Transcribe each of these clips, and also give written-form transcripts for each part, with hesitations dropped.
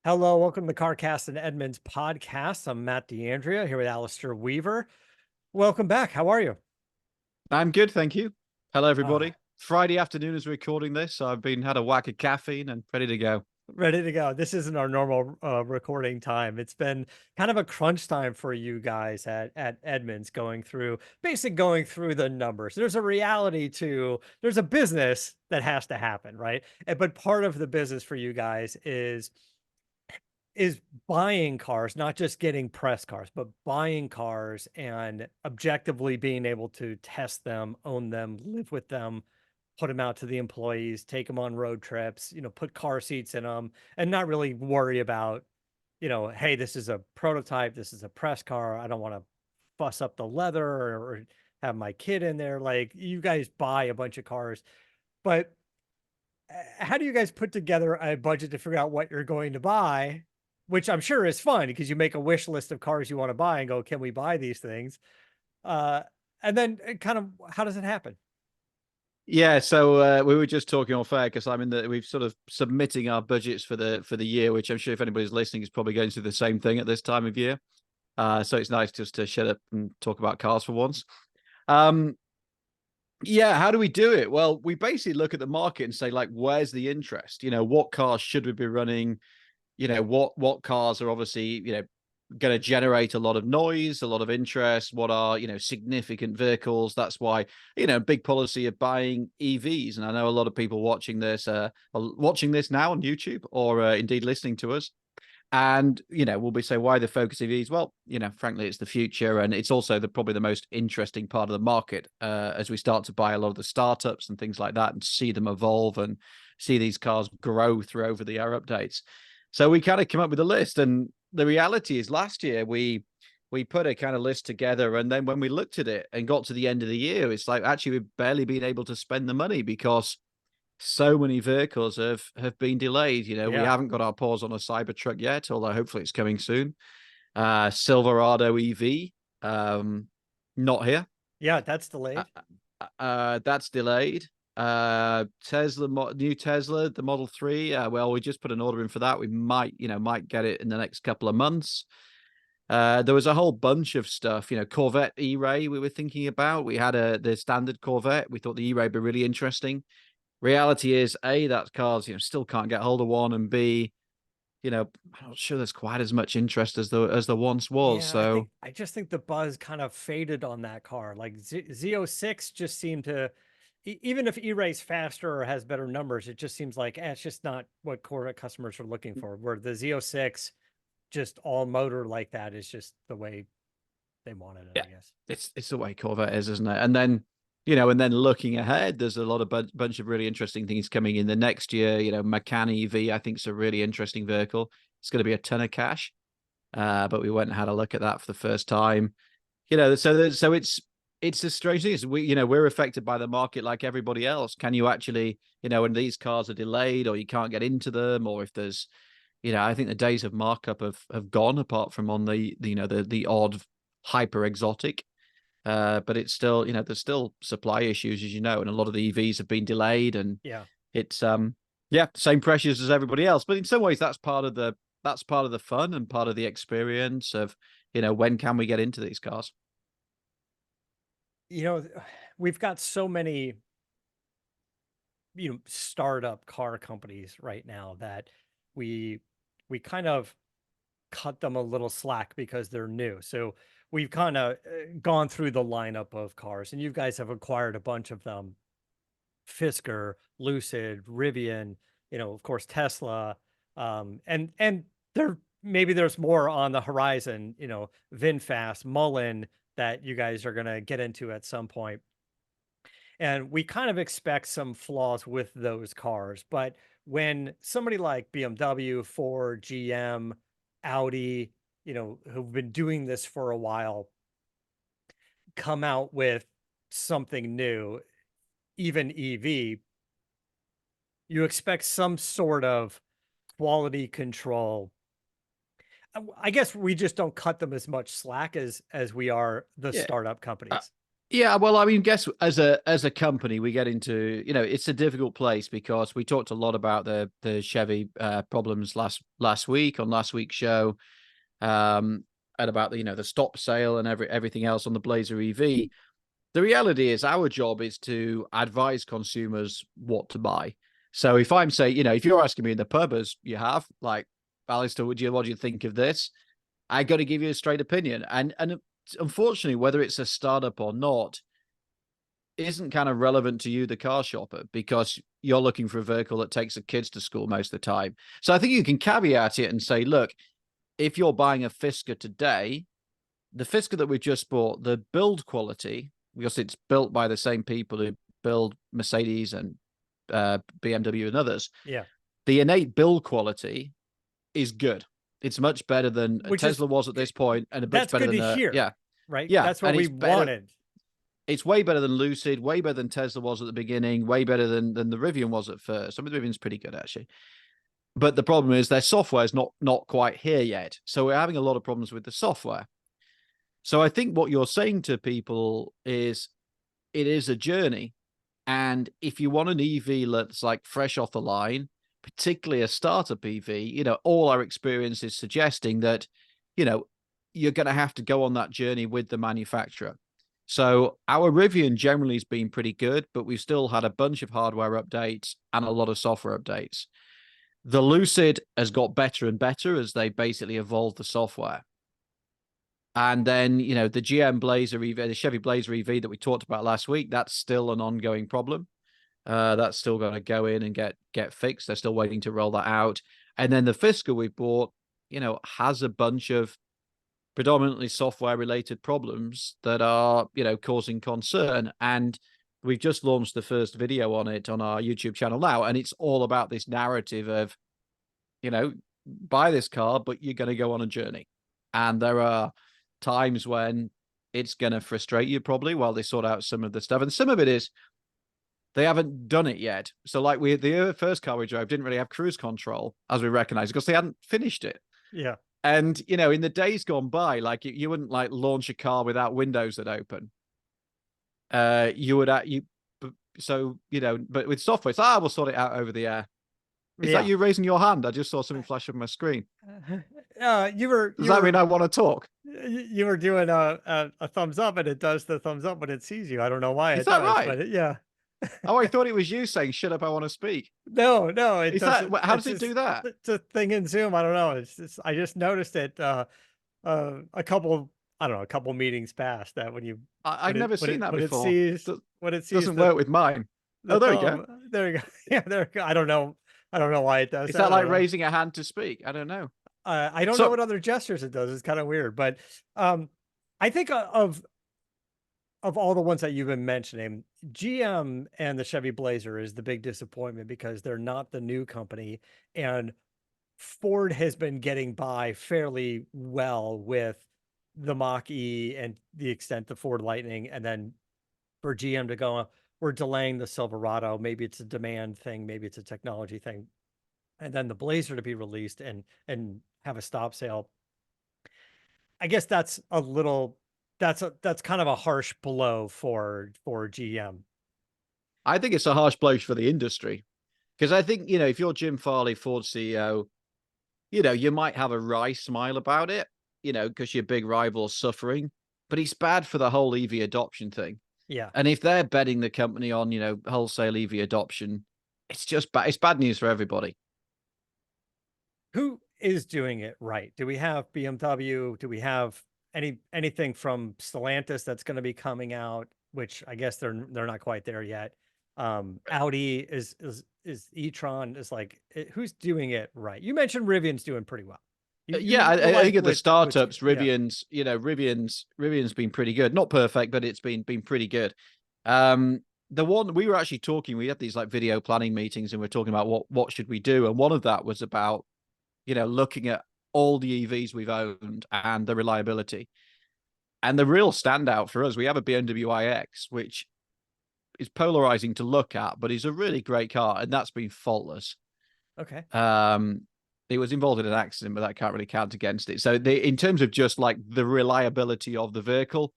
Hello, welcome to the CarCast+Edmunds podcast. I'm Matt DeAndrea here with Alistair Weaver. Welcome back. How are you? I'm good, thank you. Hello, Ah, everybody. Friday afternoon as we're recording this, so I've been had a whack of caffeine and ready to go. ready to go. This isn't our normal recording time. It's been kind of a crunch time for you guys at Edmunds going through the numbers. There's a reality to there's a business that has to happen, right? But part of the business for you guys is buying cars, not just getting press cars, but buying cars and objectively being able to test them, own them, live with them, put them out to the employees, take them on road trips, put car seats in them and not really worry about, hey, this is a prototype, this is a press car. I don't want to fuss up the leather or have my kid in there. Like you guys buy a bunch of cars, but how do you guys put together a budget to figure out what you're going to buy? Which I'm sure is fun because you make a wish list of cars you want to buy and go, can we buy these things? Uh, and then kind of how does it happen? Yeah, so we were just talking off air because we've sort of submitting our budgets for the year, which I'm sure if anybody's listening is probably going through the same thing at this time of year. So it's nice just to shut up and talk about cars for once. Um, yeah, how do we do it? Well, we basically look at the market and say, like, where's the interest? What cars should we be running? What cars are obviously going to generate a lot of noise, a lot of interest, what are significant vehicles. That's why big policy of buying EVs. And I know a lot of people watching this are watching this now on YouTube or indeed listening to us, and we'll be saying, why the focus EVs? Well, frankly, it's the future, and it's also probably the most interesting part of the market as we start to buy a lot of the startups and things like that and see them evolve and see these cars grow through over the air updates. So we kind of come up with a list, and the reality is last year we put a kind of list together, and then when we looked at it and got to the end of the year, it's like actually we've barely been able to spend the money because so many vehicles have been delayed. We Yeah. haven't got our paws on a Cybertruck yet, although hopefully it's coming soon. Silverado EV, not here. Yeah, that's Uh, delayed. that's delayed. New Tesla, the Model 3. Well, we just put an order in for that. We might get it in the next couple of months. There was a whole bunch of stuff, Corvette E-Ray we were thinking about. We had the standard Corvette. We thought the E-Ray would be really interesting. Reality is, A, that cars, still can't get hold of one, and B, I'm not sure there's quite as much interest as there once was. Yeah, So I just think the buzz kind of faded on that car. Like Z06 just seemed to, even if E-Ray's faster or has better numbers, it just seems like it's just not what Corvette customers are looking for. Where the Z06, just all motor like that is just the way they wanted it, yeah, I guess. it's the way Corvette is, isn't it? And then looking ahead, there's a lot of bunch of really interesting things coming in the next year. Macan EV, I think, is a really interesting vehicle. It's going to be a ton of cash. But we went and had a look at that for the first time. So it's a strange thing. We're affected by the market like everybody else. Can you actually, when these cars are delayed or you can't get into them, or if there's, I think the days of markup have gone, apart from on the odd hyper exotic. But it's still, there's still supply issues, as and a lot of the EVs have been delayed, and Yeah. it's yeah, same pressures as everybody else. But in some ways, that's part of the fun and part of the experience of when can we get into these cars. You know, we've got so many, startup car companies right now that we we kind of cut them a little slack because they're new. So we've kind of gone through the lineup of cars, and you guys have acquired a bunch of them: Fisker, Lucid, Rivian, of course Tesla, and there maybe there's more on the horizon. VinFast, Mullen that you guys are going to get into at some point. And we kind of expect some flaws with those cars. But when somebody like BMW, Ford, GM, Audi, who've been doing this for a while, come out with something new, even EV, you expect some sort of quality control. I guess we just don't cut them as much slack as we are the Yeah, startup uh, companies. Yeah, well, I mean, guess as a company, we get into, it's a difficult place because we talked a lot about the Chevy problems last week on last week's show, and about the stop sale and everything else on the Blazer EV. The reality is, our job is to advise consumers what to buy. So if I'm saying, if you're asking me in the pub, as you have, like, Alistair, what do you think of this? I got to give you a straight opinion, and unfortunately, whether it's a startup or not, isn't kind of relevant to you, the car shopper, because you're looking for a vehicle that takes the kids to school most of the time. So I think you can caveat it and say, look, if you're buying a Fisker today, the Fisker that we just bought, the build quality, because it's built by the same people who build Mercedes and BMW and others, Yeah. the innate build quality is good. It's much better than a Which is Tesla was at this point, and much that's better good to than hear, yeah, right? yeah, That's what and we it's better. wanted. It's way better than Lucid, way better than Tesla was at the beginning, way better than the Rivian was at first. I mean, the Rivian's pretty good actually, but the problem is their software is not quite here yet. So we're having a lot of problems with the software. So I think what you're saying to people is it is a journey, and if you want an EV that's like fresh off the line, particularly a startup EV, all our experience is suggesting that, you know, you're going to have to go on that journey with the manufacturer. So our Rivian generally has been pretty good, but we've still had a bunch of hardware updates and a lot of software updates. The Lucid has got better and better as they basically evolved the software. And then, the GM Blazer EV, the Chevy Blazer EV that we talked about last week, that's still an ongoing problem. That's still going to go in and get fixed. They're still waiting to roll that out. And then the Fisker we bought, has a bunch of predominantly software related problems that are, causing concern. And we've just launched the first video on it on our YouTube channel now. And it's all about this narrative of, buy this car, but you're going to go on a journey. And there are times when it's going to frustrate you probably while they sort out some of the stuff. And some of it is they haven't done it yet. So like the first car we drove didn't really have cruise control, as we recognized, because they hadn't finished it. Yeah. And, in the days gone by, like you wouldn't like launch a car without windows that open. You would, but with software, it's, we'll sort it out over the air. Is that you raising your hand? I just saw something flash on my screen. Does that mean I want to talk? You were doing a thumbs up, and it does the thumbs up when it sees you. I don't know why Is it that does, right? but yeah. Oh, I thought it was you saying, shut up, I want to speak. No, it Is doesn't. that, how does it do that? It's a thing in Zoom. I don't know. I just noticed it a couple, I don't know, a couple meetings past that when you I've never seen that before. When it sees doesn't work with mine. Oh, there you go. There you go. Yeah, there you go. I don't know why it does Is that. that like raising a hand to speak? I don't know. I don't know what other gestures it does. It's kind of weird, but I think of all the ones that you've been mentioning, GM and the Chevy Blazer is the big disappointment because they're not the new company, and Ford has been getting by fairly well with the Mach-E and the extent the Ford Lightning, and then for GM to go, we're delaying the Silverado. Maybe it's a demand thing, maybe it's a technology thing, and then the Blazer to be released and have a stop sale. I guess that's kind of a harsh blow for GM. I think it's a harsh blow for the industry, because I think, if you're Jim Farley, Ford CEO, you might have a wry smile about it, because your big rival's suffering, but it's bad for the whole EV adoption thing. Yeah. And if they're betting the company on, wholesale EV adoption, it's just bad. It's bad news for everybody. Who is doing it right? Do we have BMW? Do we have anything from Stellantis that's going to be coming out, which I guess they're not quite there yet. Audi is e-tron is like, who's doing it right? You mentioned Rivian's doing pretty well. I think of the startups, Rivian's, Rivian's been pretty good. Not perfect, but it's been pretty good. The one we were actually talking, we had these like video planning meetings, and we're talking about what should we do, and one of that was about, looking at all the EVs we've owned and the reliability. And the real standout for us, we have a BMW iX, which is polarizing to look at, but is a really great car, and that's been faultless. Okay. It was involved in an accident, but that can't really count against it. So in terms of just like the reliability of the vehicle,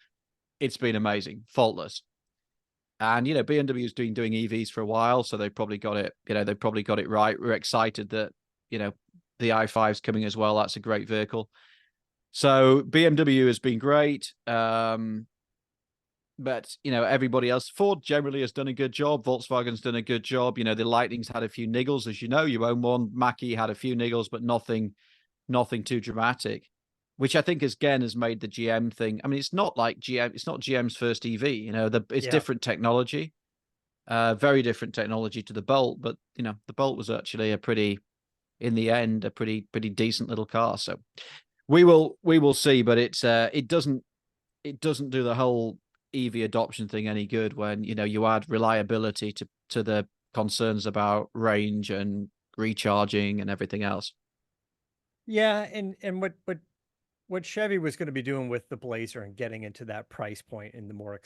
it's been amazing, faultless. And BMW's been doing EVs for a while, so they probably got it. They probably got it right. We're excited that the i5's coming as well. That's a great vehicle. So BMW has been great. But everybody else, Ford generally has done a good job. Volkswagen's done a good job. The Lightning's had a few niggles, as you own one. Mackie had a few niggles, but nothing too dramatic, which I think again has made the GM thing. I mean, it's not like GM. It's not GM's first EV. It's different technology, very different technology to the Bolt. But the Bolt was actually in the end, a pretty decent little car. So we will see. But it doesn't do the whole EV adoption thing any good when you add reliability to the concerns about range and recharging and everything else. Yeah, and what Chevy was going to be doing with the Blazer and getting into that price point in the more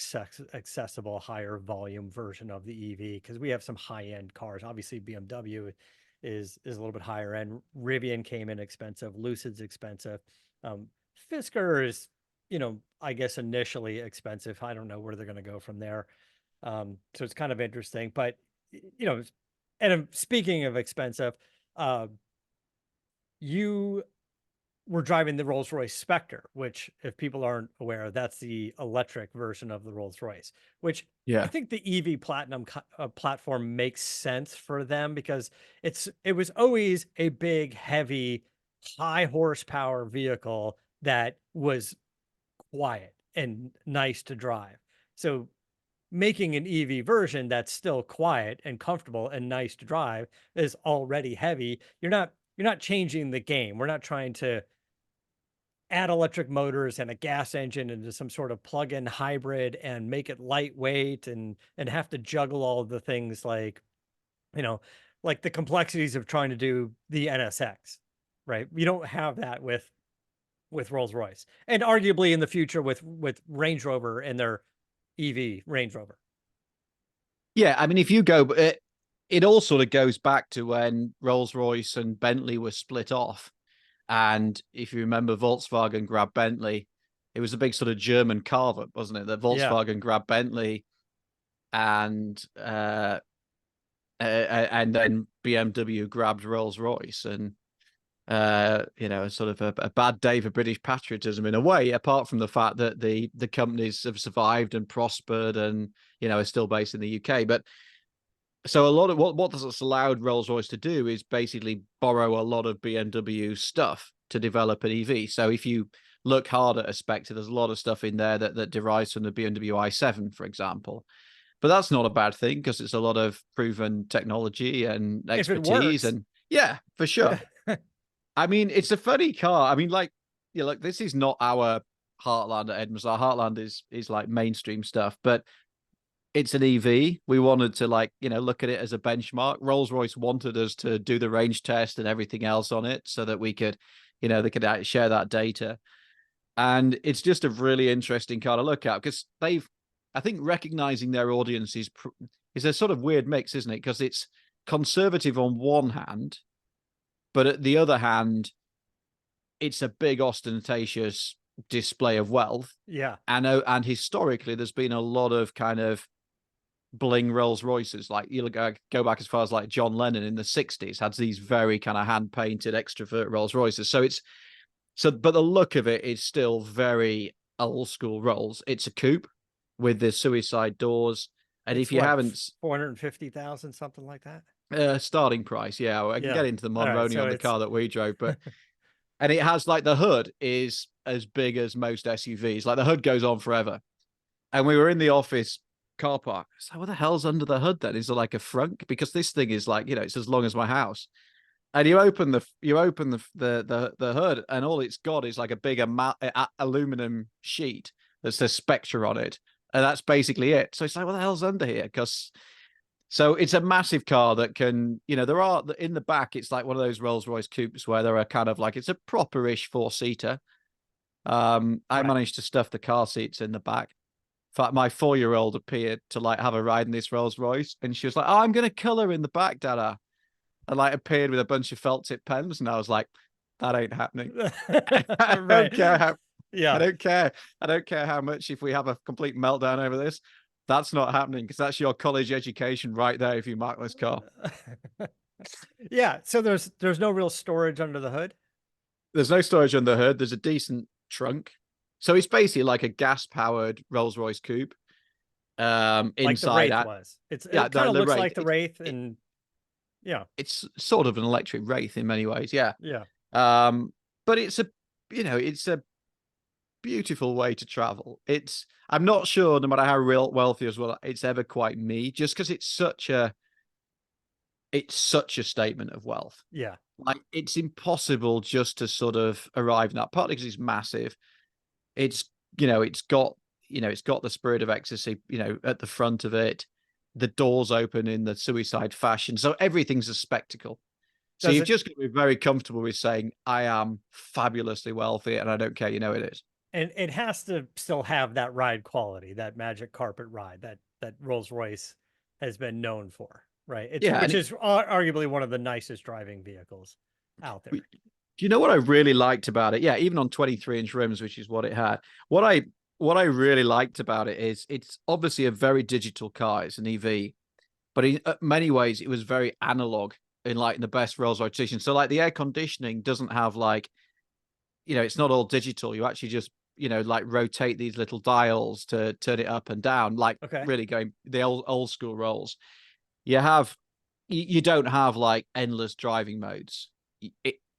accessible, higher volume version of the EV, because we have some high end cars. Obviously, BMW is a little bit higher end. Rivian came in expensive. Lucid's expensive. Fisker is, I guess initially expensive. I don't know where they're going to go from there. So it's kind of interesting. But and speaking of expensive, you were driving the Rolls Royce Spectre, which, if people aren't aware, that's the electric version of the Rolls Royce, which I think the EV Platinum platform makes sense for them because it was always a big, heavy, high horsepower vehicle that was quiet and nice to drive. So making an EV version that's still quiet and comfortable and nice to drive is already heavy. You're not changing the game. We're not trying to add electric motors and a gas engine into some sort of plug-in hybrid and make it lightweight and have to juggle all of the things like the complexities of trying to do the NSX, right? You don't have that with Rolls-Royce, and arguably in the future with Range Rover and their EV Range Rover. Yeah, I mean, if you go, it all sort of goes back to when Rolls-Royce and Bentley were split off. And if you remember, Volkswagen grabbed Bentley. It was a big sort of German carve-up, wasn't it? That Volkswagen grabbed Bentley, and then BMW grabbed Rolls-Royce, and sort of a bad day for British patriotism in a way. Apart from the fact that the companies have survived and prospered, and are still based in the UK, but. So a lot of what this allowed Rolls-Royce to do is basically borrow a lot of BMW stuff to develop an EV. So if you look hard at a Spectre, there's a lot of stuff in there that derives from the BMW i7, for example. But that's not a bad thing because it's a lot of proven technology and expertise. And yeah, for sure. I mean, it's a funny car. I mean, this is not our Heartland at Edmunds. Our Heartland is like mainstream stuff, but it's an EV. We wanted to look at it as a benchmark. Rolls-Royce wanted us to do the range test and everything else on it so that we could, they could share that data. And it's just a really interesting car to look at because I think recognizing their audience is a sort of weird mix, isn't it? Because it's conservative on one hand, but at the other hand, it's a big ostentatious display of wealth. Yeah. And historically, there's been a lot of kind of bling Rolls Royces. Like you go back as far as like John Lennon in the 60s had these very kind of hand painted extrovert Rolls Royces. But the look of it is still very old school Rolls. It's a coupe with the suicide doors. And if you haven't 450,000, something like that. Starting price. Yeah. I can get into the Monroney on the car that we drove, but and it has the hood is as big as most SUVs. Like the hood goes on forever. And we were in the office car park. So what the hell's under the hood then? Is there like a frunk? Because this thing is it's as long as my house. And you open the hood, and all it's got is like a big aluminum sheet that says Spectre on it, and that's basically it. So it's like, what the hell's under here? So it's a massive car that can, there are in the back. It's like one of those Rolls Royce coupes where there are kind of it's a proper-ish 4-seater. I managed to stuff the car seats in the back. In fact, my 4-year-old appeared to have a ride in this Rolls Royce, and she was like, "Oh, I'm going to color in the back, Dada." And appeared with a bunch of felt tip pens, and I was like, "That ain't happening." I don't care I Yeah. don't care. I don't care how much if we have a complete meltdown over this. That's not happening because that's your college education right there if you mark this car. Yeah. So there's no real storage under the hood. There's no storage on the hood. There's a decent trunk. So it's basically like a gas-powered Rolls Royce coupe. Like the Inside Wraith out. was. Yeah, It kind of the looks Wraith. like the Wraith, and yeah, It's sort of an electric Wraith in many ways, yeah. yeah. But it's it's a beautiful way to travel. I'm not sure, no matter how real wealthy as well, it's ever quite me, just because it's such a statement of wealth. Yeah. Like it's impossible just to sort of arrive in that, partly because it's massive. It's it's got the spirit of ecstasy, at the front of it. The doors open in the suicide fashion, so everything's a spectacle. So Does you've it, just got to be very comfortable with saying, I am fabulously wealthy and I don't care, it is. and it has to still have that ride quality, that magic carpet ride that Rolls Royce has been known for, right? Yeah, Which is arguably one of the nicest driving vehicles out there. do you know what I really liked about it? Yeah, even on 23-inch rims, which is what it had. What I really liked about it is it's obviously a very digital car. It's an EV, but in many ways it was very analog in like the best Rolls Royce tradition. So like the air conditioning doesn't have like, it's not all digital. You actually just like rotate these little dials to turn it up and down, like Okay. really going the old school Rolls. You don't have like endless driving modes.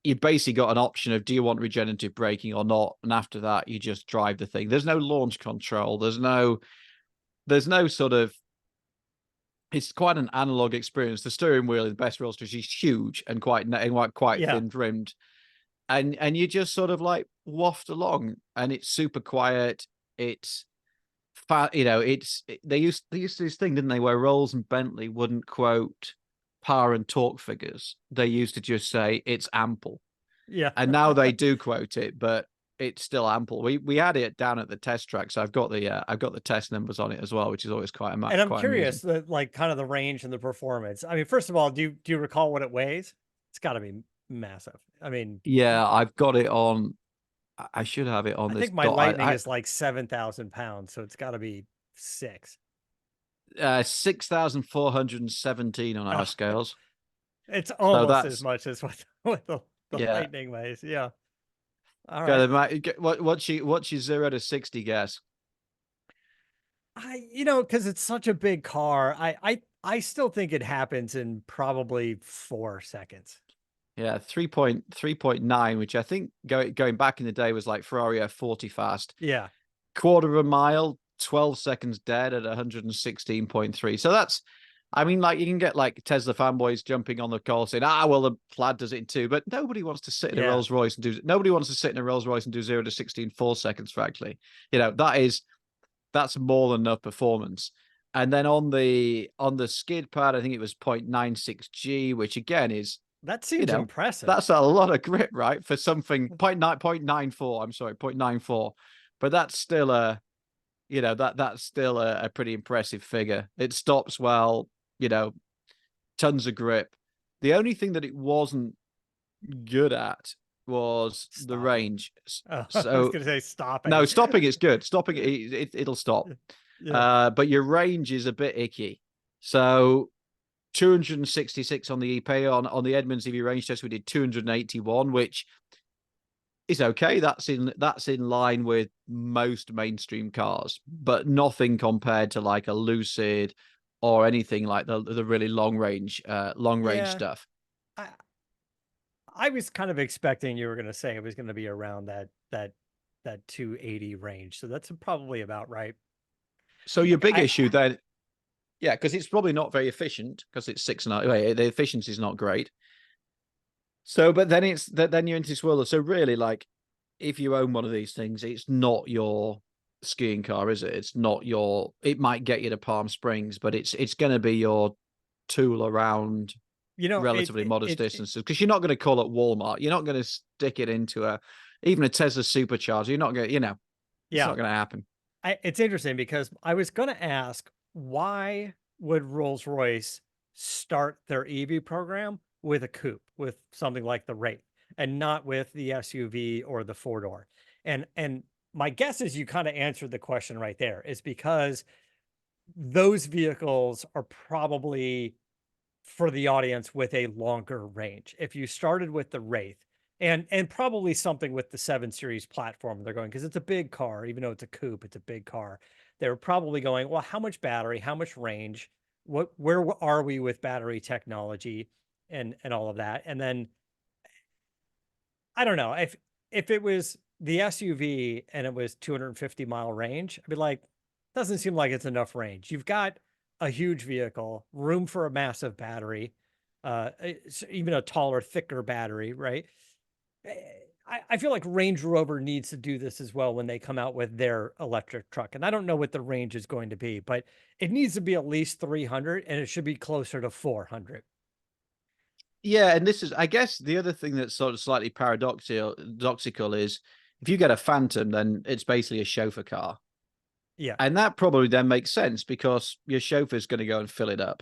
You basically got an option of do you want regenerative braking or not, and after that you just drive the thing. There's no launch control. There's no sort of. It's quite an analog experience. The steering wheel in the best Rolls is huge and quite Yeah. thin trimmed, and you just sort of like waft along, and it's super quiet. It's fat, they used to this thing, didn't they, where Rolls and Bentley wouldn't quote power and torque figures. They used to just say it's ample, Yeah. and now they do quote it, but it's still ample. We had it down at the test track, so I've got the test numbers on it as well, which is always quite And I'm quite amusing. curious, like kind of the range and the performance. I mean, first of all, do you recall what it weighs? It's got to be massive. I mean, Yeah, I've got it on. I should have it on I this think my dot. Lightning is like 7,000 pounds, so it's got to be six. 6,417 on our Oh, scales. it's So almost as that's much as what the yeah. Lightning weighs. Yeah. All Go right. then, what's your 0 to 60 guess? Because it's such a big car, I still think it happens in probably 4 seconds. Yeah, 3.9, which I think going back in the day was like Ferrari F40 fast. Yeah. Quarter of a mile, 12 seconds dead at 116.3. So that's, I mean, like you can get like Tesla fanboys jumping on the call saying, well, the Plaid does it in 2, but nobody wants to sit in a Yeah. Rolls Royce and do 0 to 60 in 4 seconds, frankly. That's more than enough performance. And then on the skid pad, I think it was 0.96G, which again is, That seems impressive. that's a lot of grip, right? For something 0.94, I'm sorry, 0.94. But that's still that's still a pretty impressive figure. It stops well, tons of grip. The only thing that it wasn't good at was the Stopping. range. I was So going to say stopping. no, stopping is good. Stopping it'll stop. Yeah. But your range is a bit icky. So 266 on the EP on the Edmunds EV range test. We did 281, which is okay. That's in line with most mainstream cars, but nothing compared to like a Lucid or anything like the really long range Yeah. stuff. I was kind of expecting you were going to say it was going to be around that 280 range. So that's probably about right. So your Look, big issue then, yeah, because it's probably not very efficient because it's 6.5. The efficiency is not great. So, but then then you're into this world. So really, like, if you own one of these things, it's not your skiing car, is it? It's not your. It might get you to Palm Springs, but it's going to be your tool around relatively modest distances, because you're not going to call it Walmart. You're not going to stick it into even a Tesla supercharger. You're not going to, it's not going to happen. It's interesting because I was going to ask, why would Rolls-Royce start their EV program with a coupe, with something like the Wraith, and not with the SUV or the four-door? And my guess is you kind of answered the question right there, is because those vehicles are probably for the audience with a longer range. If you started with the Wraith and probably something with the 7 Series platform they're going, because it's a big car, even though it's a coupe, it's a big car. They're probably going, well, how much battery, how much range, where are we with battery technology and all of that. And then I don't know if it was the SUV and it was 250-mile range, I'd be like, doesn't seem like it's enough range. You've got a huge vehicle, room for a massive battery, even a taller, thicker battery, right? Eh, I feel like Range Rover needs to do this as well when they come out with their electric truck. And I don't know what the range is going to be, but it needs to be at least 300 and it should be closer to 400. Yeah, and this is, I guess, the other thing that's sort of slightly paradoxical is if you get a Phantom, then it's basically a chauffeur car. Yeah. And that probably then makes sense because your chauffeur's going to go and fill it up.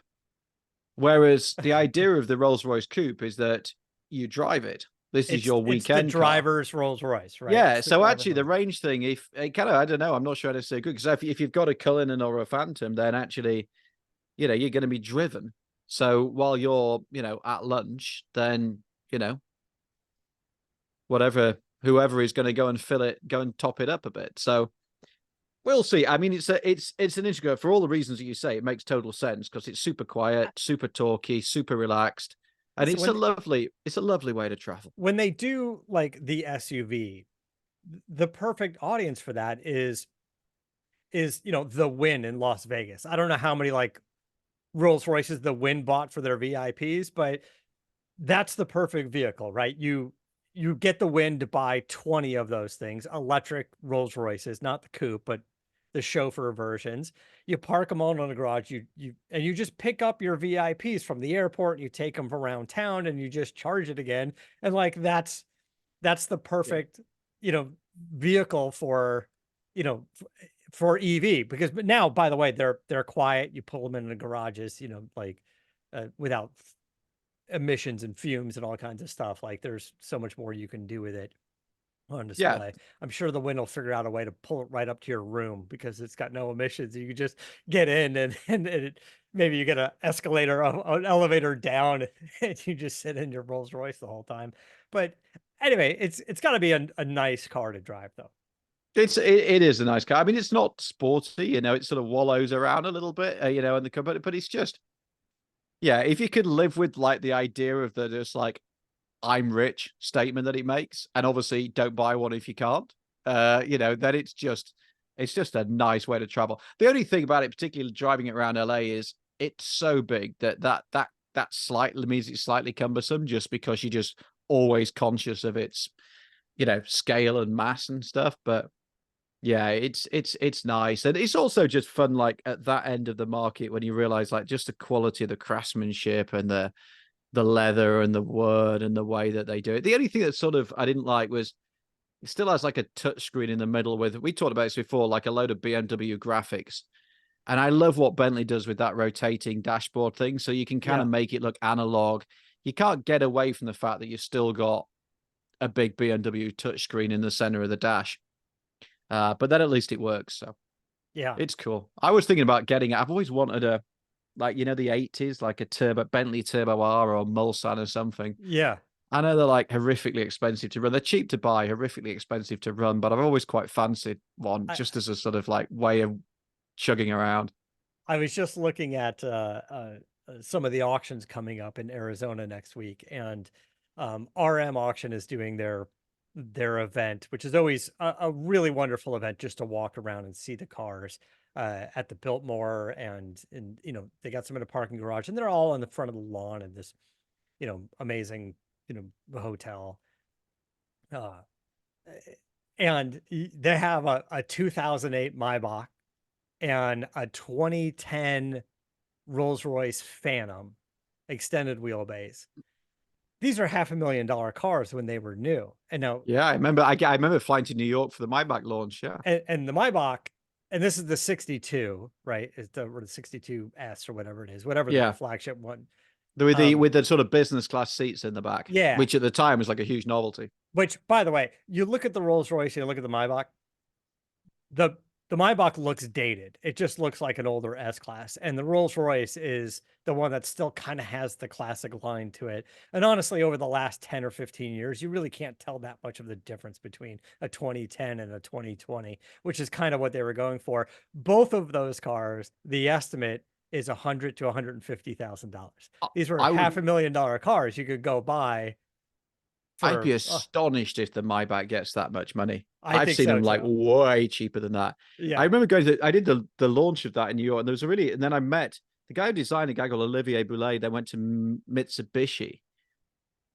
Whereas the idea of the Rolls Royce Coupe is that you drive it. This is your weekend it's the driver's car. Rolls Royce, right? Yeah. It's So actually, the range thing, if it kind of, I don't know, I'm not sure how to say good because if you've got a Cullinan or a Phantom, then actually, you're going to be driven. So while you're, at lunch, then, whoever is going to go and fill it, go and top it up a bit. So we'll see. I mean, it's an integrator for all the reasons that you say. It makes total sense because it's super quiet, super talky, super relaxed, and it's a lovely way to travel. When they do like the SUV, the perfect audience for that is the Wynn in Las Vegas. I don't know how many like Rolls Royces the Wynn bought for their VIPs, but that's the perfect vehicle, right? You get the Wynn to buy 20 of those things, electric Rolls Royces, not the coupe, but the chauffeur versions. You park them all in the garage. You just pick up your VIPs from the airport. And you take them around town, and you just charge it again. And like that's the perfect vehicle for for EV, because but now, by the way, they're quiet. You pull them in the garages, like without emissions and fumes and all kinds of stuff. Like there's so much more you can do with it on display. Yeah. I'm sure the Wynn will figure out a way to pull it right up to your room because it's got no emissions. You can just get in and maybe you get an escalator, an elevator down, and you just sit in your Rolls Royce the whole time. But anyway, it's got to be a nice car to drive, though. It is a nice car. I mean, it's not sporty, it sort of wallows around a little bit, in the company, but it's just, yeah, if you could live with like the idea of the just like I'm rich statement that it makes, and obviously don't buy one if you can't, then it's just a nice way to travel. The only thing about it, particularly driving it around LA, is it's so big that slightly means it's slightly cumbersome just because you're just always conscious of its, scale and mass and stuff. But yeah, it's nice. And it's also just fun, like at that end of the market when you realize like just the quality of the craftsmanship and the leather and the wood and the way that they do it. The only thing that sort of I didn't like was it still has like a touchscreen in the middle with, we talked about this before, like a load of BMW graphics. And I love what Bentley does with that rotating dashboard thing. So you can kind of make it look analog. You can't get away from the fact that you've still got a big BMW touchscreen in the center of the dash. But then at least it works. So yeah, it's cool. I was thinking about getting it. I've always wanted a, like, the 80s, like a Bentley Turbo R or Mulsanne or something. Yeah. I know they're like horrifically expensive to run. They're cheap to buy, horrifically expensive to run, but I've always quite fancied one just as a sort of like way of chugging around. I was just looking at some of the auctions coming up in Arizona next week, and RM Auction is doing their event, which is always a really wonderful event just to walk around and see the cars at the Biltmore, and they got some in a parking garage, and they're all on the front of the lawn in this amazing hotel. And they have a 2008 Maybach and a 2010 Rolls Royce Phantom extended wheelbase. These are $500,000 cars when they were new. And now, yeah, I remember flying to New York for the Maybach launch. Yeah, and the Maybach, and this is the 62, right? It's the 62S or whatever it is, whatever the flagship one. With the sort of business class seats in the back, yeah, which at the time was like a huge novelty. Which, by the way, you look at the Rolls Royce, you look at the Maybach, the the Maybach looks dated. It just looks like an older S class, and the Rolls Royce is the one that still kind of has the classic line to it. And honestly, over the last 10 or 15 years, you really can't tell that much of the difference between a 2010 and a 2020, which is kind of what they were going for. Both of those cars, the estimate is $100,000 to $150,000. These were I would $500,000 cars you could go buy I'd be for. astonished if the Maybach gets that much money. I I've think seen so them like too. way cheaper than that. I Yeah, remember going to, I did the launch of that in New York, and there was a really, and then I met the guy who designed, a guy called Olivier Boulet. They went to Mitsubishi,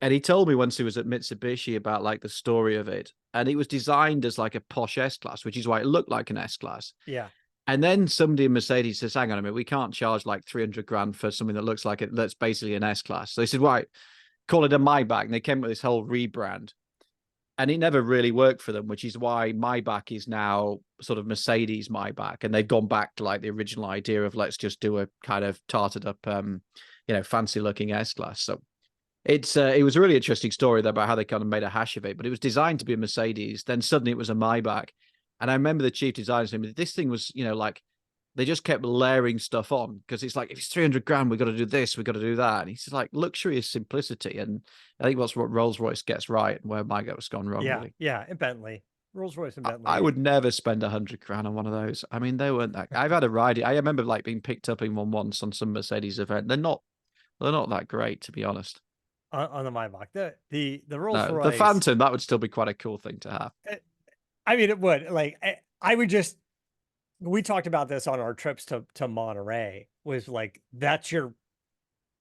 and he told me once he was at Mitsubishi about like the story of it. And it was designed as like a posh S class, which is why it looked like an S class. yeah, And then somebody in Mercedes says, hang on a minute, we can't charge like 300 grand for something that looks like it, that's basically an S class. So they said, right, call it a Maybach. And they came up with this whole rebrand. And it never really worked for them, which is why Maybach is now sort of Mercedes Maybach. And they've gone back to like the original idea of let's just do a kind of tarted up, fancy looking S class. So it was a really interesting story about how they kind of made a hash of it, but it was designed to be a Mercedes. Then suddenly it was a Maybach. And I remember the chief designer saying, this thing was, like they just kept layering stuff on because it's like, if it's 300 grand, we got to do this, we got to do that. And he's like, luxury is simplicity. And I think that's what Rolls Royce gets right and where Maybach's gone wrong, yeah, really. yeah. And Bentley, Rolls Royce and I Bentley. would never spend 100 grand on one of those. I mean, they weren't that. I've had a ride. I remember like being picked up in one once on some Mercedes event. They're not that great, to be honest. On the Maybach. The Rolls No, the Royce. Phantom, that would still be quite a cool thing to have. I mean, it would. Like I would just. We talked about this on our trips to Monterey. Was like that's your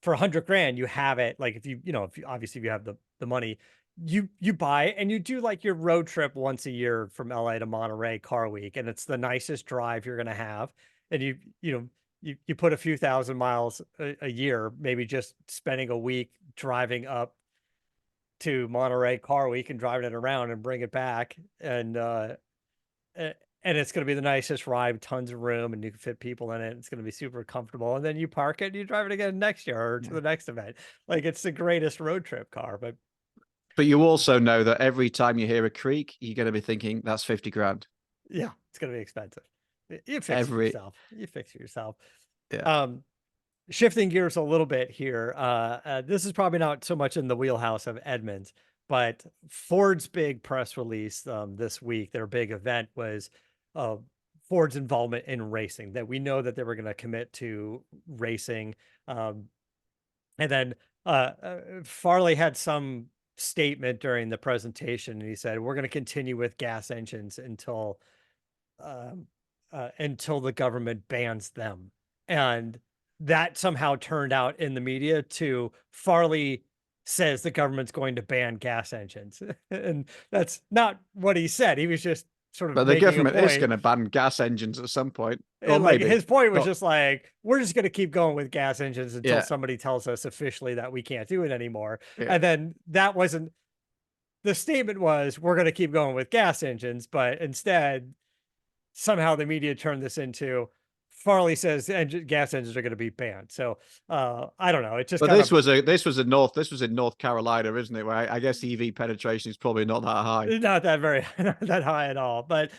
for 100 grand you have it. Like if if you have the money, you buy it and you do like your road trip once a year from LA to Monterey car week, and it's the nicest drive you're gonna have. And you put a few thousand miles a year, maybe just spending a week driving up to Monterey Car Week and driving it around and bring it back. And it's going to be the nicest ride, tons of room, and you can fit people in it. It's going to be super comfortable. And then you park it and you drive it again next year or to Yeah. the next event. Like it's the greatest road trip car. But you also know that every time you hear a creak, you're going to be thinking that's 50 grand. Yeah, it's going to be expensive. You fix it Every, yourself. You fix it yourself. yeah. Um, Shifting gears a little bit here. This is probably not so much in the wheelhouse of Edmunds, but Ford's big press release this week, their big event was uh, Ford's involvement in racing. That we know that they were going to commit to racing, and then Farley had some statement during the presentation, and he said, "We're going to continue with gas engines um, until the government bans them." And that somehow turned out in the media to Farley says the government's going to ban gas engines. And that's not what he said. He was just sort of But the making a government is point. going to ban gas engines at some point, or And like maybe his point was not. just like, we're just going to keep going with gas engines until Yeah. somebody tells us officially that we can't do it anymore. Yeah. And then that wasn't the statement was, we're going to keep going with gas engines, but instead somehow the media turned this into Farley says gas engines are going to be banned. So I don't know. It just But kind of this was in North Carolina, isn't it? Where I guess EV penetration is probably not that high. not that very not that high at all. But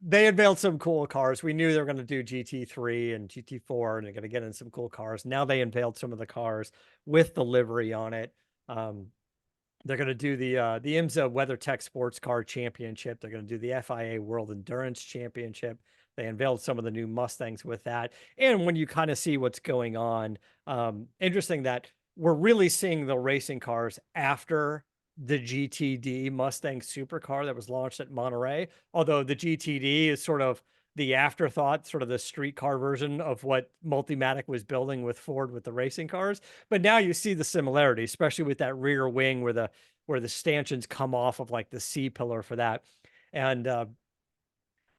they unveiled some cool cars. We knew they were going to do GT3 and GT4, and they're going to get in some cool cars. Now they unveiled some of the cars with the livery on it. They're going to do the IMSA WeatherTech Sports Car Championship. They're going to do the FIA World Endurance Championship. They unveiled some of the new Mustangs with that. And when you kind of see what's going on, interesting that we're really seeing the racing cars after the GTD Mustang supercar that was launched at Monterey. Although the GTD is sort of the afterthought, sort of the street car version of what Multimatic was building with Ford with the racing cars. But now you see the similarity, especially with that rear wing where the stanchions come off of like the C pillar for that. And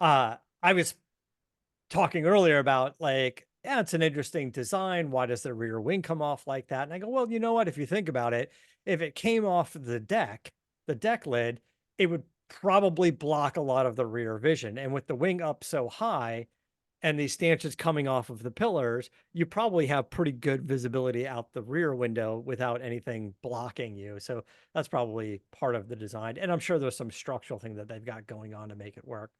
I was talking earlier about like, yeah, it's an interesting design. Why does the rear wing come off like that? And I go, well, you know what? If you think about it, if it came off the deck lid, it would probably block a lot of the rear vision. And with the wing up so high and these stanchions coming off of the pillars, you probably have pretty good visibility out the rear window without anything blocking you. So that's probably part of the design. And I'm sure there's some structural thing that they've got going on to make it work.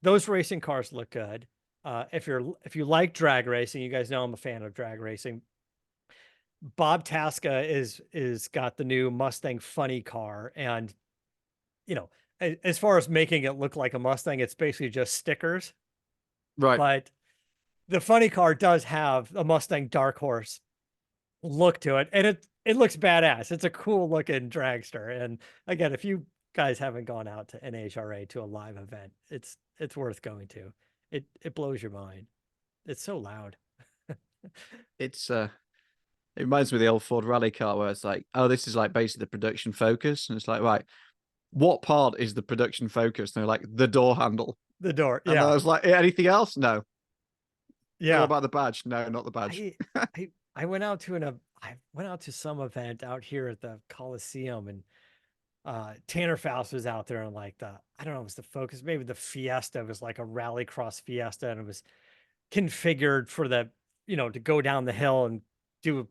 Those racing cars look good. If you like drag racing, you guys know I'm a fan of drag racing. Bob Tasca is got the new Mustang Funny car, and you know, as far as making it look like a Mustang, it's basically just stickers. Right. But the Funny car does have a Mustang Dark Horse look to it, and it looks badass. It's a cool looking dragster. And again, if you guys haven't gone out to NHRA to a live event, it's worth going to. It blows your mind. It's so loud. It's it reminds me of the old Ford rally car where it's like, oh, this is like basically the production focus. And it's like, right, what part is the production focus? And they're like, the door handle. The door, And I yeah, was like, anything else? No. What yeah. about the badge? No, not the badge. I went out to I went out to some event out here at the Coliseum, and Tanner Faust was out there, and like I don't know, it was the Focus, maybe the Fiesta was like a rallycross Fiesta, and it was configured for the, to go down the hill and do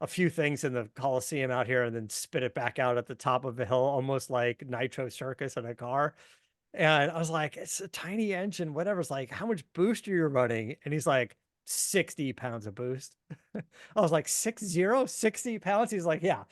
a few things in the Coliseum out here and then spit it back out at the top of the hill, almost like Nitro Circus in a car. And I was like, it's a tiny engine, whatever. It's like, how much boost are you running? And he's like, 60 pounds of boost. I was like, 60 pounds? He's like, yeah,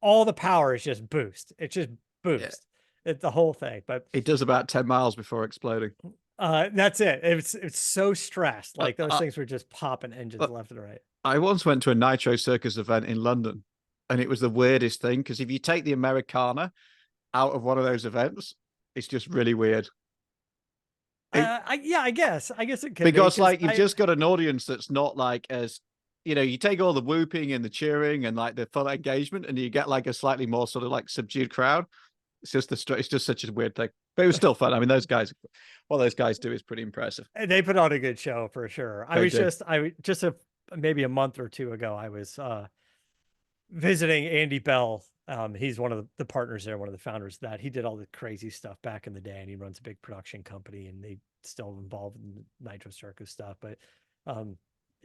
all the power is just boost. It's just Yeah. boost. It's the whole thing. But It does about 10 miles before exploding. that's it. It's so stressed. Uh, Like those uh, things were just popping engines uh, left and right. I once went to a Nitro Circus event in London, and it was the weirdest thing because if you take the Americana out of one of those events, it's just really weird. Yeah, I guess it could be Because because like you've just got an audience that's not like as you take all the whooping and the cheering and like the full engagement, and you get like a slightly more sort of like subdued crowd. It's just such a weird thing, but it was still fun. I mean, what those guys do is pretty impressive. they put on a good show for sure. They do. I just maybe a month or two ago, I was visiting Andy Bell. He's one of the partners there, one of the founders of that. He did all the crazy stuff back in the day, and he runs a big production company, and they still involved in the Nitro Circus stuff. But um,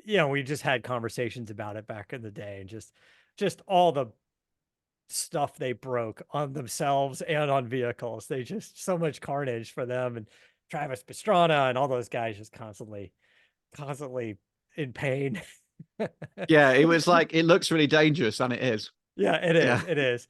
we just had conversations about it back in the day, and just all the stuff they broke on themselves and on vehicles. They just so much carnage for them, and Travis Pastrana and all those guys just constantly in pain. Yeah, it was like it looks really dangerous, and it is. Yeah, it is. Yeah, It is.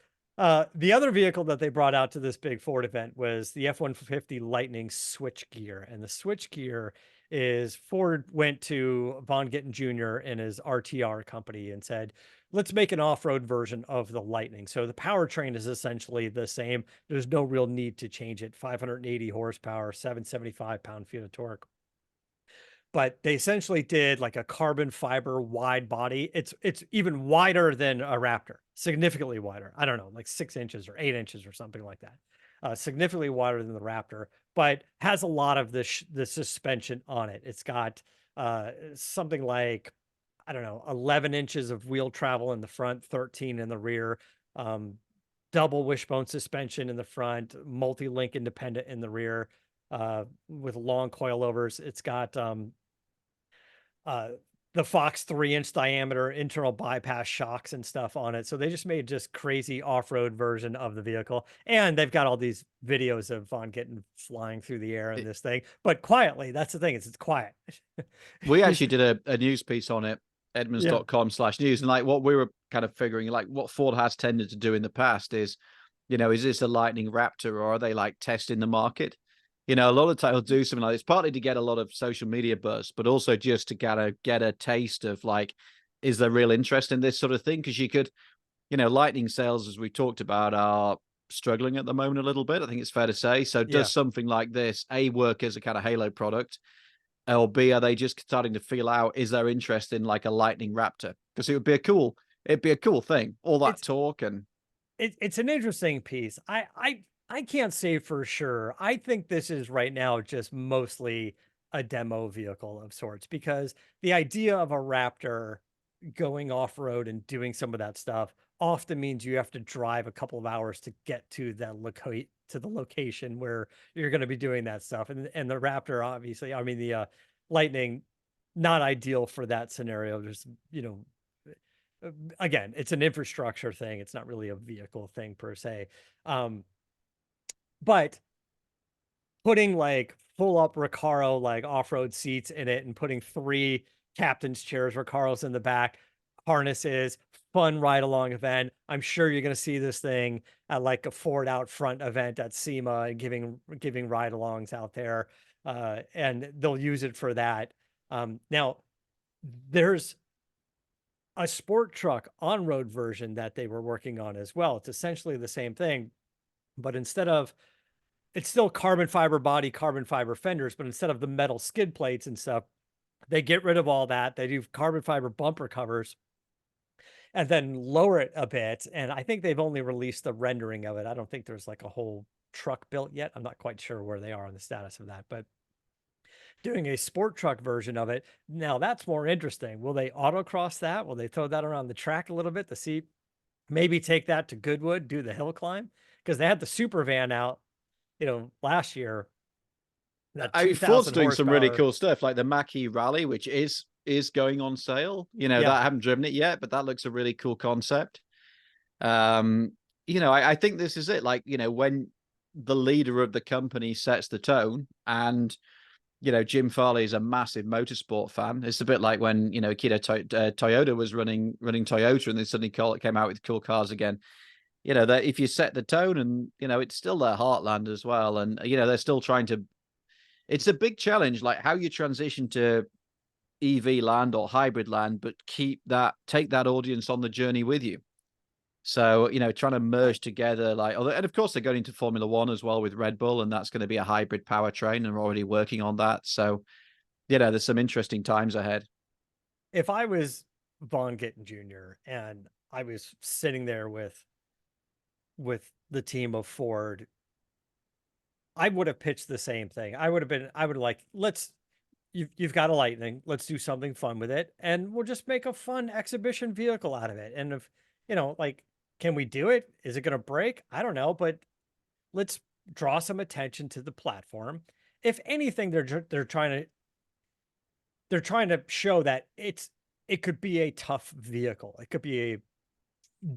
The other vehicle that they brought out to this big Ford event was the F-150 Lightning Switchgear. And the Switchgear is Ford went to Von Gittin Jr. and his RTR company and said, let's make an off-road version of the Lightning. So the powertrain is essentially the same. There's no real need to change it. 580 horsepower, 775 pound-feet of torque. But they essentially did like a carbon fiber wide body. It's even wider than a Raptor, significantly wider. I don't know, like 6 inches or 8 inches or something like that. Significantly wider than the Raptor, but has a lot of the suspension on it. It's got something like, I don't know, 11 inches of wheel travel in the front, 13 in the rear. Double wishbone suspension in the front, multi-link independent in the rear, with long coilovers. It's got the Fox 3-inch diameter internal bypass shocks and stuff on it. So they just made just crazy off-road version of the vehicle. And they've got all these videos of Von Gittin flying through the air in this thing, but quietly. That's the thing, it's quiet. we actually did a news piece on it, Yeah. edmunds.com/news, and like what we were kind of figuring, like what Ford has tended to do in the past is, is this a Lightning Raptor, or are they like testing the market? A lot of the time they'll do something like this, partly to get a lot of social media buzz, but also just to get a taste of like, is there real interest in this sort of thing? Because you could, Lightning sales, as we talked about, are struggling at the moment a little bit. I think it's fair to say. So Yeah. does something like this, A, work as a kind of halo product, or B, are they just starting to feel out, is there interest in like a Lightning Raptor? Because it'd be a cool thing. All that talk and it's an interesting piece. I can't say for sure. I think this is right now just mostly a demo vehicle of sorts, because the idea of a Raptor going off-road and doing some of that stuff often means you have to drive a couple of hours to get to the location where you're going to be doing that stuff. And the Raptor, obviously, I mean, the Lightning, not ideal for that scenario. There's, again, it's an infrastructure thing. It's not really a vehicle thing per se. But putting like full up Recaro like off-road seats in it and putting 3 captain's chairs, Recaros in the back, harnesses, fun ride along event. I'm sure you're going to see this thing at like a Ford Out Front event at SEMA and giving ride alongs out there. And they'll use it for that. Now there's a sport truck on-road version that they were working on as well. It's essentially the same thing, but instead of, it's still carbon fiber body, carbon fiber fenders, but instead of the metal skid plates and stuff, they get rid of all that. They do carbon fiber bumper covers and then lower it a bit. And I think they've only released the rendering of it. I don't think there's like a whole truck built yet. I'm not quite sure where they are on the status of that, but doing a sport truck version of it. Now that's more interesting. Will they autocross that? Will they throw that around the track a little bit to see, maybe take that to Goodwood, do the hill climb? Because they had the super van out, last year, that I mean, Ford's 2000 doing some really horsepower. cool stuff, like the Mackie Rally, which is going on sale. That Yeah. I haven't driven it yet, but that looks a really cool concept. I think this is it. Like, when the leader of the company sets the tone, and Jim Farley is a massive motorsport fan. It's a bit like when Toyota was running Toyota, and they suddenly came out with cool cars again. That if you set the tone, and it's still their heartland as well, and they're still trying to. It's a big challenge, like how you transition to EV land or hybrid land, but take that audience on the journey with you. So, trying to merge together, and of course they're going into Formula One as well with Red Bull, and that's going to be a hybrid powertrain, and we're already working on that. So, there's some interesting times ahead. If I was Von Gittin Jr. and I was sitting there with the team of Ford, I would have pitched the same thing. I would have like, you've got a Lightning, let's do something fun with it, and we'll just make a fun exhibition vehicle out of it. And if, like, can we do it? Is it going to break? I don't know, but let's draw some attention to the platform. If anything, they're trying to show that it could be a tough vehicle. It could be a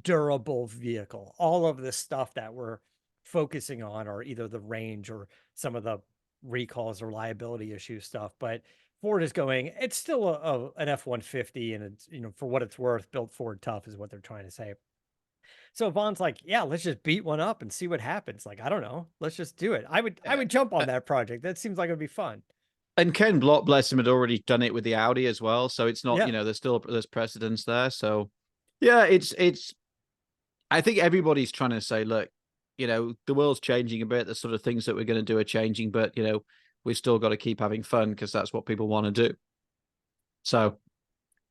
durable vehicle. All of the stuff that we're focusing on are either the range or some of the recalls or liability issue stuff. But Ford is going, it's still an F-150, and it's, for what it's worth, built Ford tough is what they're trying to say. So Vaughn's like, yeah, let's just beat one up and see what happens. Like, I don't know, let's just do it. I would jump on that project. That seems like it'd be fun. And Ken Block, bless him, had already done it with the Audi as well. So it's not, Yeah. there's precedence there. So yeah, it's I think everybody's trying to say, look, the world's changing a bit. The sort of things that we're going to do are changing, but we've still got to keep having fun because that's what people want to do. So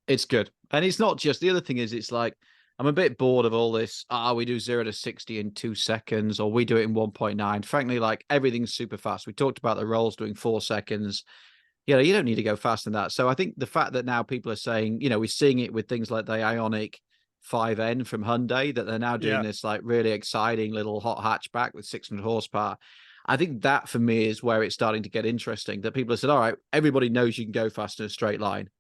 it's good. And it's not just, the other thing is, it's like, I'm a bit bored of all this. We do 0 to 60 in 2 seconds, or we do it in 1.9. Frankly, like, everything's super fast. We talked about the Rolls doing 4 seconds. You don't need to go faster than that. So I think the fact that now people are saying, we're seeing it with things like the Ioniq 5N from Hyundai, that they're now doing this like really exciting little hot hatchback with 600 horsepower. I think that for me is where it's starting to get interesting, that people have said, all right, everybody knows you can go fast in a straight line.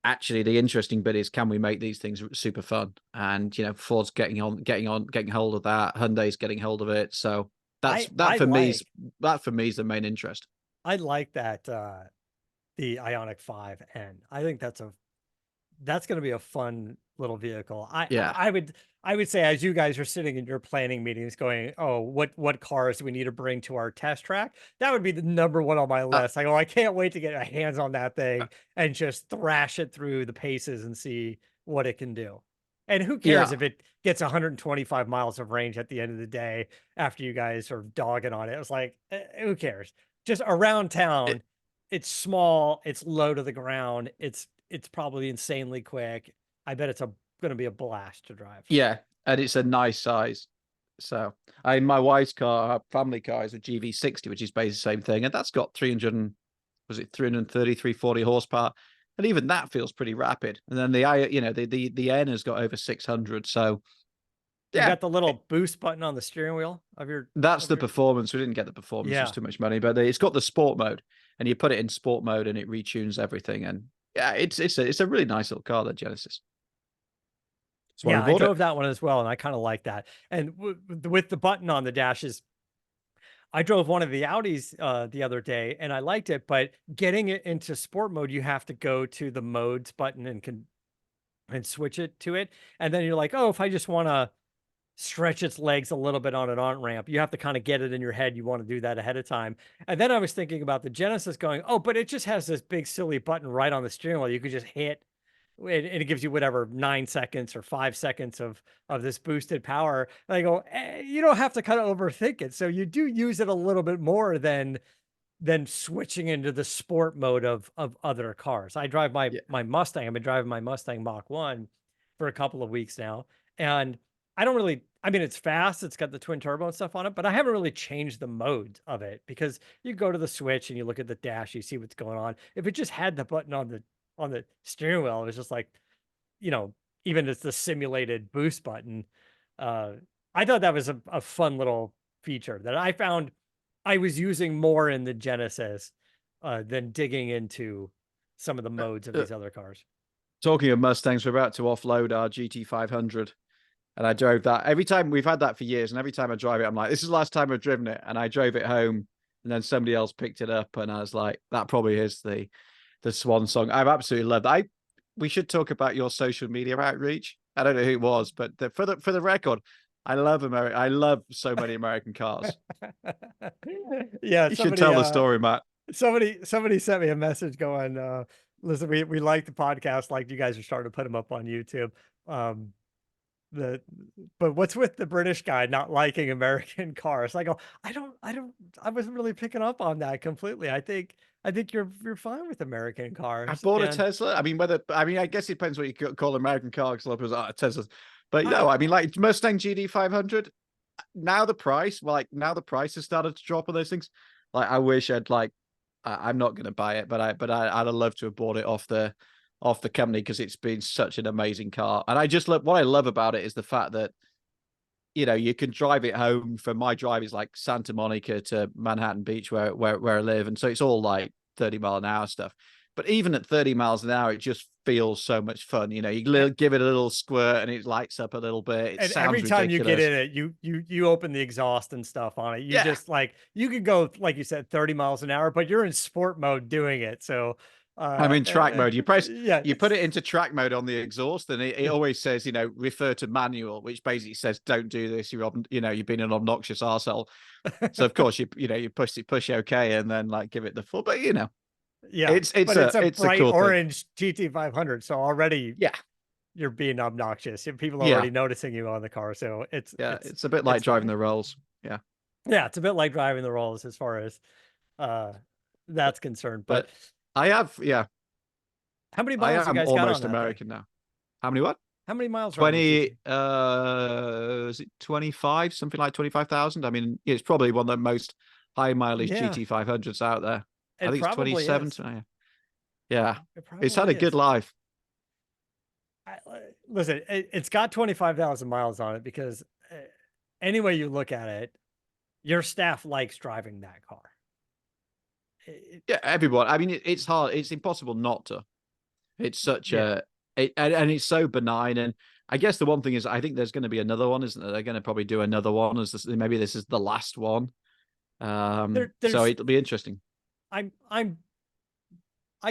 Actually, the interesting bit is, can we make these things super fun? And Ford's getting hold of that. Hyundai's getting hold of it. So that for me is the main interest. I like that the Ioniq 5N. I think that's going to be a fun little vehicle. I would say, as you guys are sitting in your planning meetings going, oh, what cars do we need to bring to our test track? That would be the number one on my list. I can't wait to get my hands on that thing and just thrash it through the paces and see what it can do. And who cares if it gets 125 miles of range at the end of the day after you guys are dogging on it? It was like, who cares? Just around town, it's small, it's low to the ground, it's probably insanely quick. I bet it's going to be a blast to drive. Yeah, and it's a nice size. So, my wife's car, her family car, is a GV60, which is basically the same thing, and that's got 330, 340 horsepower, and even that feels pretty rapid. And then the N has got over 600. So, yeah, you got the little boost button on the steering wheel of your. That's the performance. We didn't get the performance; it's too much money. But it's got the sport mode, and you put it in sport mode, and it retunes everything. And yeah, it's a really nice little car, the Genesis. Yeah, I drove that one as well, and I kind of like that. And with the button on the dashes, I drove one of the Audis the other day and I liked it, but getting it into sport mode, you have to go to the modes button and switch it to it. And then you're like, oh, if I just want to stretch its legs a little bit on an on ramp, you have to kind of get it in your head. You want to do that ahead of time. And then I was thinking about the Genesis going, oh, but it just has this big silly button right on the steering wheel. You could just hit and it gives you whatever 9 seconds or 5 seconds of this boosted power. And I go, you don't have to kind of overthink it. So you do use it a little bit more than switching into the sport mode of other cars. I drive my Mustang. I've been driving my Mustang Mach 1 for a couple of weeks now. And I don't really, I mean, it's fast. It's got the twin turbo and stuff on it, but I haven't really changed the mode of it because you go to the switch and you look at the dash, you see what's going on. If it just had the button on the steering wheel, it was just like, you know, even as the simulated boost button. Uh, I thought that was a fun little feature that I found I was using more in the Genesis than digging into some of the modes of these other cars. Talking of Mustangs, we're about to offload our GT500. And I drove that every time. We've had that for years. And every time I drive it, I'm like, this is the last time I've driven it. And I drove it home. And then somebody else picked it up. And I was like, that probably is the swan song. I've absolutely loved that. We should talk about your social media outreach. I don't know who it was, but for the record, I love America. I love so many American cars. Yeah, you should tell the story, Matt. Somebody sent me a message going, listen, we like the podcast, like you guys are starting to put them up on YouTube. But what's with the British guy not liking American cars? I go, I wasn't really picking up on that completely. I think you're fine with American cars. I bought a Tesla. I mean, I guess it depends what you call American car, because a lot of people are Teslas. But no, I mean, like Mustang GD500. Now the price has started to drop on those things. Like, I wish I'm not going to buy it, but I'd have loved to have bought it off the company, because it's been such an amazing car. And I just love, what I love about it is the fact that, you know, you can drive it home. From my drive is like Santa Monica to Manhattan Beach, where I live. And so it's all like 30-mile-an-hour stuff. But even at 30 miles an hour, it just feels so much fun. You know, you give it a little squirt and it lights up a little bit. And every time ridiculous. you get in it, you open the exhaust and stuff on it. You just like, you could go, like you said, 30 miles an hour, but you're in sport mode doing it. So I'm in track mode. You put it into track mode on the exhaust, and it always says, you know, refer to manual, which basically says, don't do this. You've been an obnoxious arsehole. So of course you push okay, and then like give it the full. But you know, it's a bright cool orange GT500. So already, yeah, you're being obnoxious. People are already noticing you on the car. So it's a bit like driving the Rolls. Yeah, it's a bit like driving the Rolls as far as that's concerned. But I have, how many miles you guys got on that almost American now. How many what? How many miles? 20, is it 25? Something like 25,000. I mean, it's probably one of the most high mileage GT500s out there. I think it's 27. Yeah. It's had a good life. Listen, it's got 25,000 miles on it because any way you look at it, your staff likes driving that car. Everyone. I mean, it's hard. It's impossible not to. It's such and it's so benign. And I guess the one thing is, I think there's going to be another one, isn't there? They're going to probably do another one. Maybe this is the last one. So it'll be interesting. I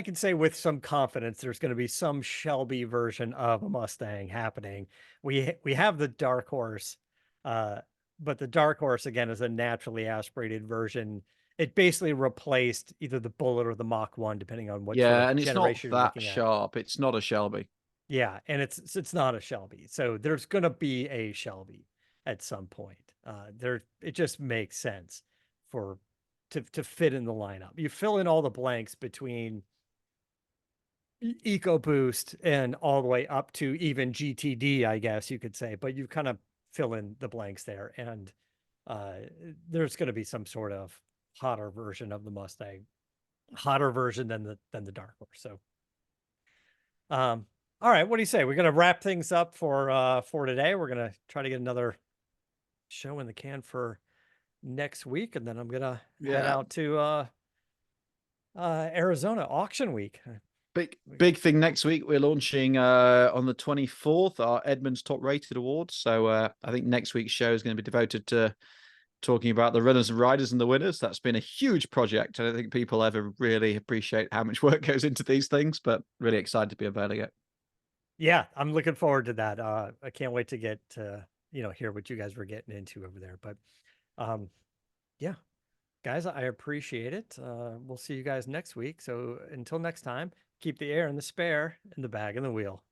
can say with some confidence there's going to be some Shelby version of a Mustang happening. We have the Dark Horse, but the Dark Horse again is a naturally aspirated version. It basically replaced either the Bullet or the Mach 1, depending on what and it's generation not that sharp. It's not a Shelby. Yeah, and it's not a Shelby. So there's going to be a Shelby at some point. It just makes sense to fit in the lineup. You fill in all the blanks between EcoBoost and all the way up to even GTD, I guess you could say, but you kind of fill in the blanks there. And there's going to be some sort of hotter version of the Mustang, hotter version than the Dark Horse. So, all right, what do you say? We're going to wrap things up for today. We're going to try to get another show in the can for next week, and then I'm going to head out to Arizona auction week. Big thing next week. We're launching on the 24th our Edmunds Top Rated Awards. So I think next week's show is going to be devoted to talking about the runners and riders and the winners. That's been a huge project. I don't think people ever really appreciate how much work goes into these things, but really excited to be unveiling it. Yeah, I'm looking forward to that. I can't wait to get to, hear what you guys were getting into over there. But yeah, guys, I appreciate it. We'll see you guys next week. So until next time, keep the air in the spare and the bag in the wheel.